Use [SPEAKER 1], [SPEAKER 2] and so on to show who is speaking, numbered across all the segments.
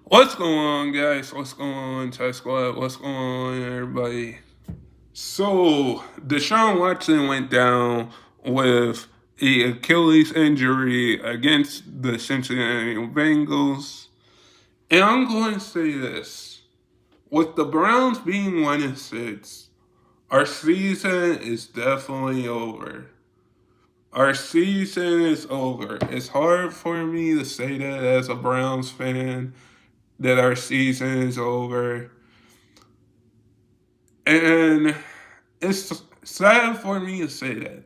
[SPEAKER 1] What's going on, guys? What's going on, Tech Squad? What's going on, everybody? So, Deshaun Watson went down with a Achilles injury against the Cincinnati Bengals. And I'm going to say this. With the Browns being 1-6, our season is definitely over. Our season is over. It's hard for me to say that as a Browns fan, that our season is over. And it's sad for me to say that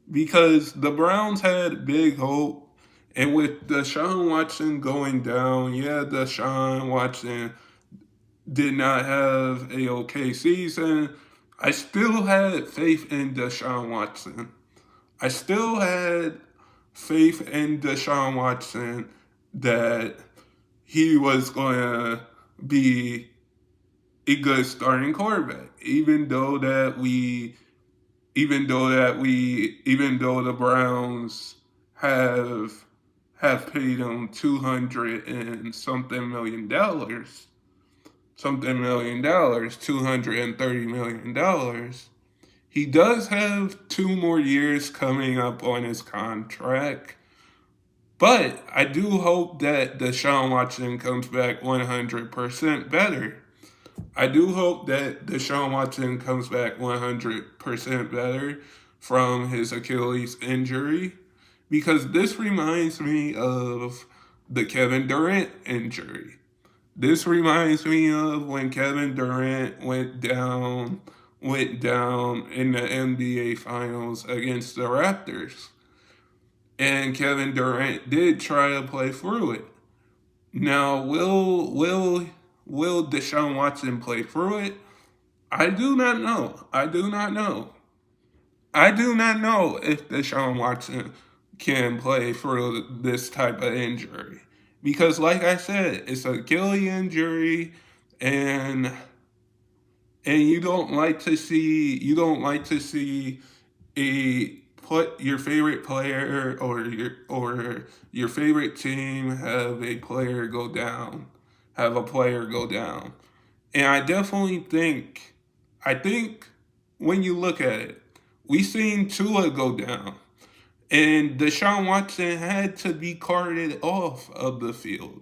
[SPEAKER 1] because the Browns had big hope. And with Deshaun Watson going down, yeah, Deshaun Watson did not have a okay season. I still had faith in Deshaun Watson. I still had faith in Deshaun Watson that he was going to be a good starting quarterback, even though the Browns have have paid him 200 and something million dollars, $230 million. He does have 2 more years coming up on his contract. But I do hope that Deshaun Watson comes back 100% better. I do hope that Deshaun Watson comes back 100% better from his Achilles injury because this reminds me of the Kevin Durant injury. This reminds me of when Kevin Durant went down in the NBA Finals against the Raptors. And Kevin Durant did try to play through it. Now, will Deshaun Watson play through it? I do not know. I do not know. I do not know if Deshaun Watson can play through this type of injury because, like I said, it's an Achilles injury, and you don't like to see a put your favorite player or your favorite team have a player go down. And I think when you look at it, we seen Tua go down, and Deshaun Watson had to be carted off of the field.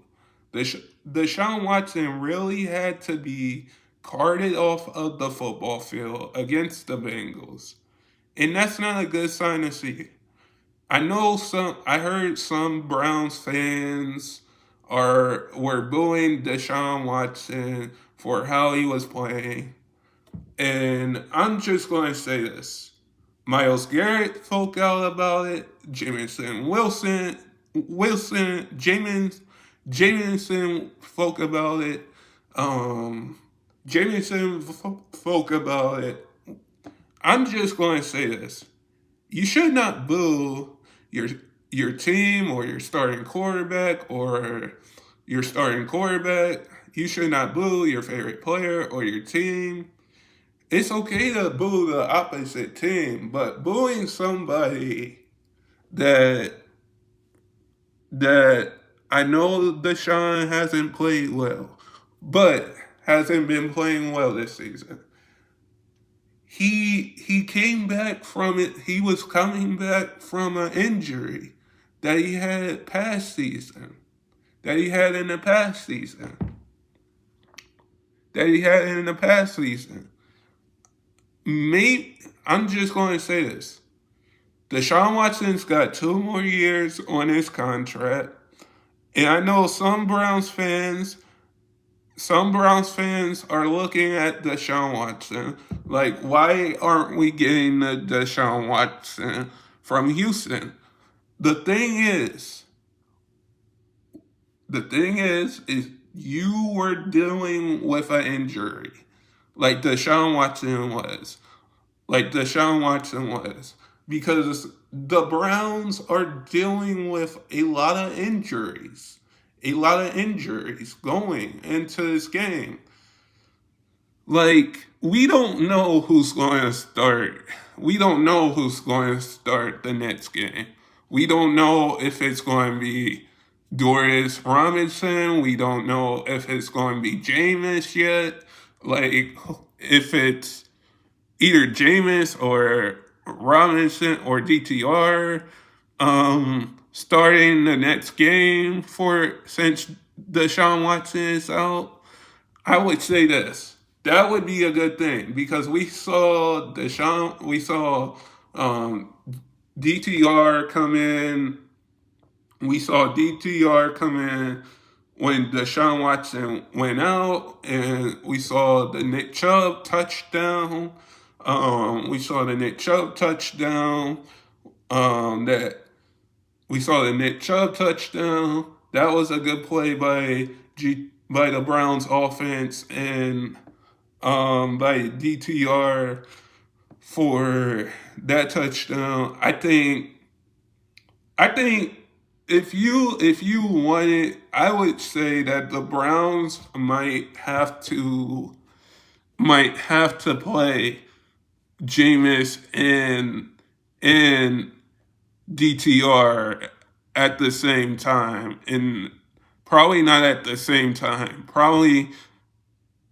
[SPEAKER 1] Deshaun Watson really had to be carted off of the football field against the Bengals. And that's not a good sign to see. I heard some Browns fans were booing Deshaun Watson for how he was playing. And I'm just going to say this. Miles Garrett spoke out about it. Jamison spoke about it. Um, Jamison spoke about it. I'm just going to say this. You should not boo your your team or your starting quarterback. You should not boo your favorite player or your team. It's okay to boo the opposite team, but booing somebody that that I know Deshaun hasn't played well, but hasn't been playing well this season. He came back from it. He was coming back from an injury that he had past season, that he had in the past season, that he had in the past season. Maybe I'm just going to say this: Deshaun Watson's got 2 more years on his contract, and I know some Browns fans are looking at Deshaun Watson like, why aren't we getting the Deshaun Watson from Houston? The thing is, is you were dealing with an injury, like Deshaun Watson was, because the Browns are dealing with a lot of injuries going into this game. Like, we don't know who's going to start. We don't know who's going to start the next game. We don't know if it's going to be Doris Robinson. We don't know if it's going to be Jameis yet. Like, if it's either Jameis or Robinson or DTR starting the next game for since Deshaun Watson is out, I would say this. That would be a good thing because we saw um, DTR come in. We saw DTR come in when Deshaun Watson went out, and we saw the Nick Chubb touchdown. We saw the Nick Chubb touchdown. That we saw the Nick Chubb touchdown. That was a good play by the Browns offense and by DTR for that touchdown. I think if you want it, I would say that the Browns might have to play Jameis and DTR at the same time, and probably not at the same time, probably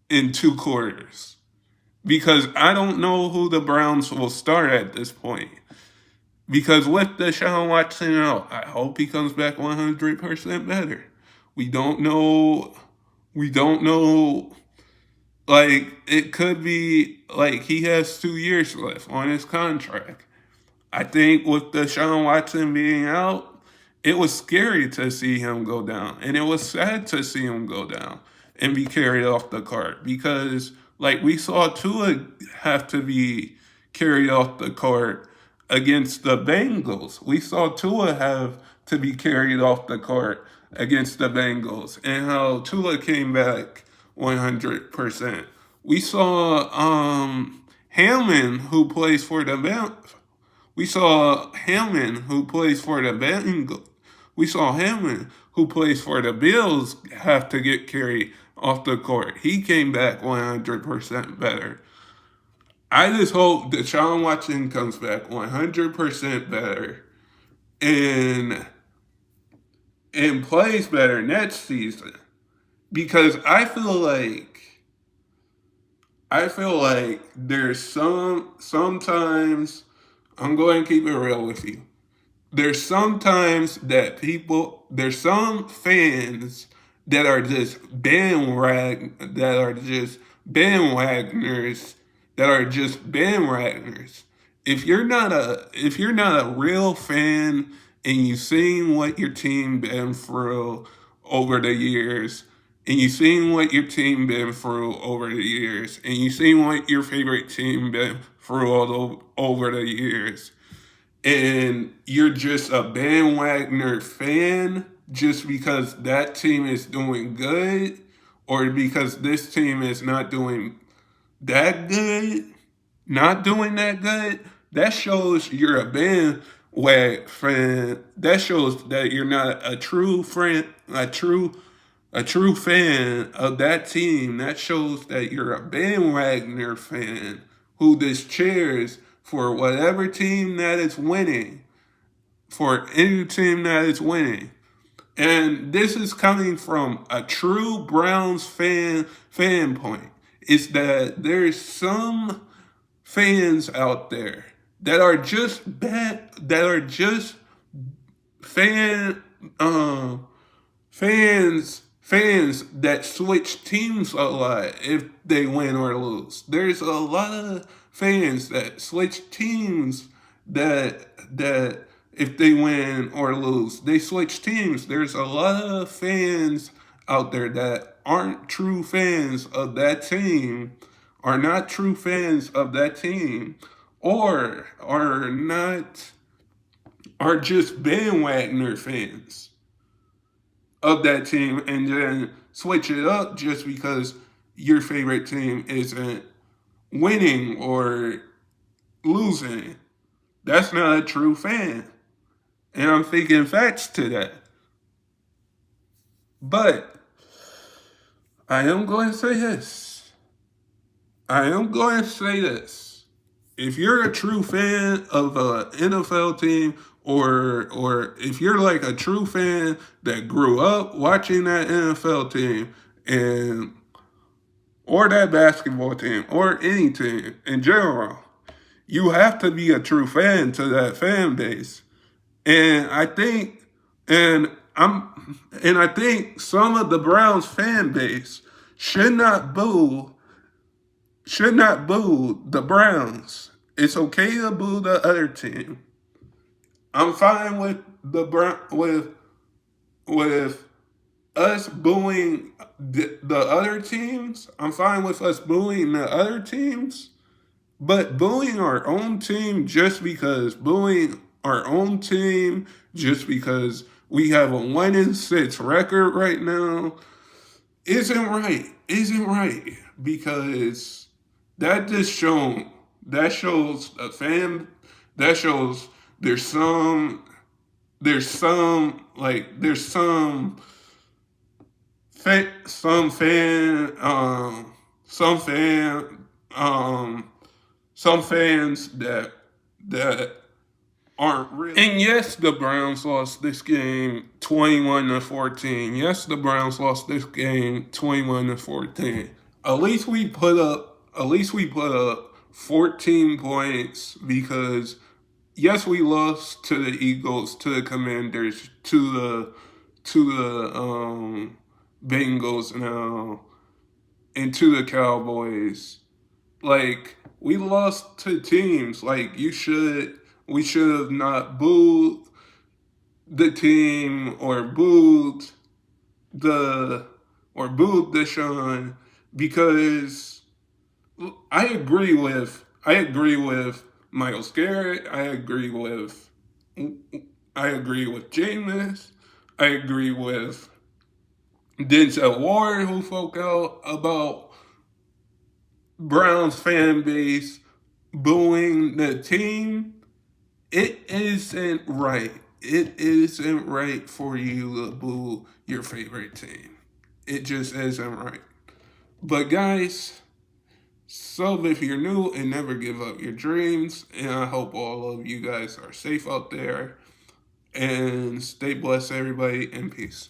[SPEAKER 1] in 2 quarters. Because I don't know who the Browns will start at this point. Because with Deshaun Watson out, I hope he comes back 100% better. We don't know. We don't know. Like, it could be like he has 2 years left on his contract. I think with Deshaun Watson being out, it was scary to see him go down. And it was sad to see him go down and be carried off the cart because, like, we saw Tua have to be carried off the cart against the Bengals. We saw Tua have to be carried off the cart against the Bengals and how Tua came back 100%. We saw Hammond, who plays for the Bengals. We saw Hammond, who plays for the Bengals. We saw Hammond, who plays for the Bills, have to get carried off the court. He came back 100% better. I just hope Deshaun Watson comes back 100% better and plays better next season because I feel like there's sometimes I'm going to keep it real with you. There's sometimes there's some fans that are just bandwagoners, that are just bandwagoners. If you're not a real fan and you've seen what your team been through over the years, and you've seen what your team been through over the years, and you've seen what your favorite team been through over the years, and you're just a bandwagoner fan just because that team is doing good or because this team is not doing that good, not doing that good, that shows you're a bandwagon fan. That shows that you're not a true friend, a true fan of that team. That shows that you're a bandwagoner fan who just cheers for whatever team that is winning, for any team that is winning. And this is coming from a true Browns fan point. Is that there's some fans out there that are just bad, that are just fan fans that switch teams a lot if they win or lose. There's a lot of fans that switch teams that if they win or lose, they switch teams. There's a lot of fans out there that aren't true fans of that team, are not true fans of that team, or are just bandwagoner fans of that team and then switch it up just because your favorite team isn't winning or losing. That's not a true fan. And I'm thinking facts to that. But I am going to say this. I am going to say this. if you're a true fan of a NFL team, or if you're like a true fan that grew up watching that NFL team and or that basketball team or any team in general, you have to be a true fan to that fan base. And I think and I think some of the Browns fan base should not boo the Browns. It's okay to boo the other team. I'm fine with with us booing the other teams. I'm fine with us booing the other teams, but booing our own team just because we have a 1-6 record right now isn't right. Isn't right because that just shown that shows a fan that shows there's some there's some fan some fans that aren't really. And yes, the Browns lost this game 21-14. Yes, the Browns lost this game 21-14. At least we put up 14 points because yes, we lost to the Eagles, to the Commanders, to the Bengals now, and to the Cowboys. Like, we lost to teams. Like, we should have not booed the team or booed Deshaun because I agree with Miles Garrett. I agree with Jameis. I agree with Denzel Ward, who spoke out about Browns fan base booing the team. It isn't right. It isn't right for you to boo your favorite team. It just isn't right. But guys, sub if you're new and never give up your dreams. And I hope all of you guys are safe out there. And stay blessed, everybody, and peace.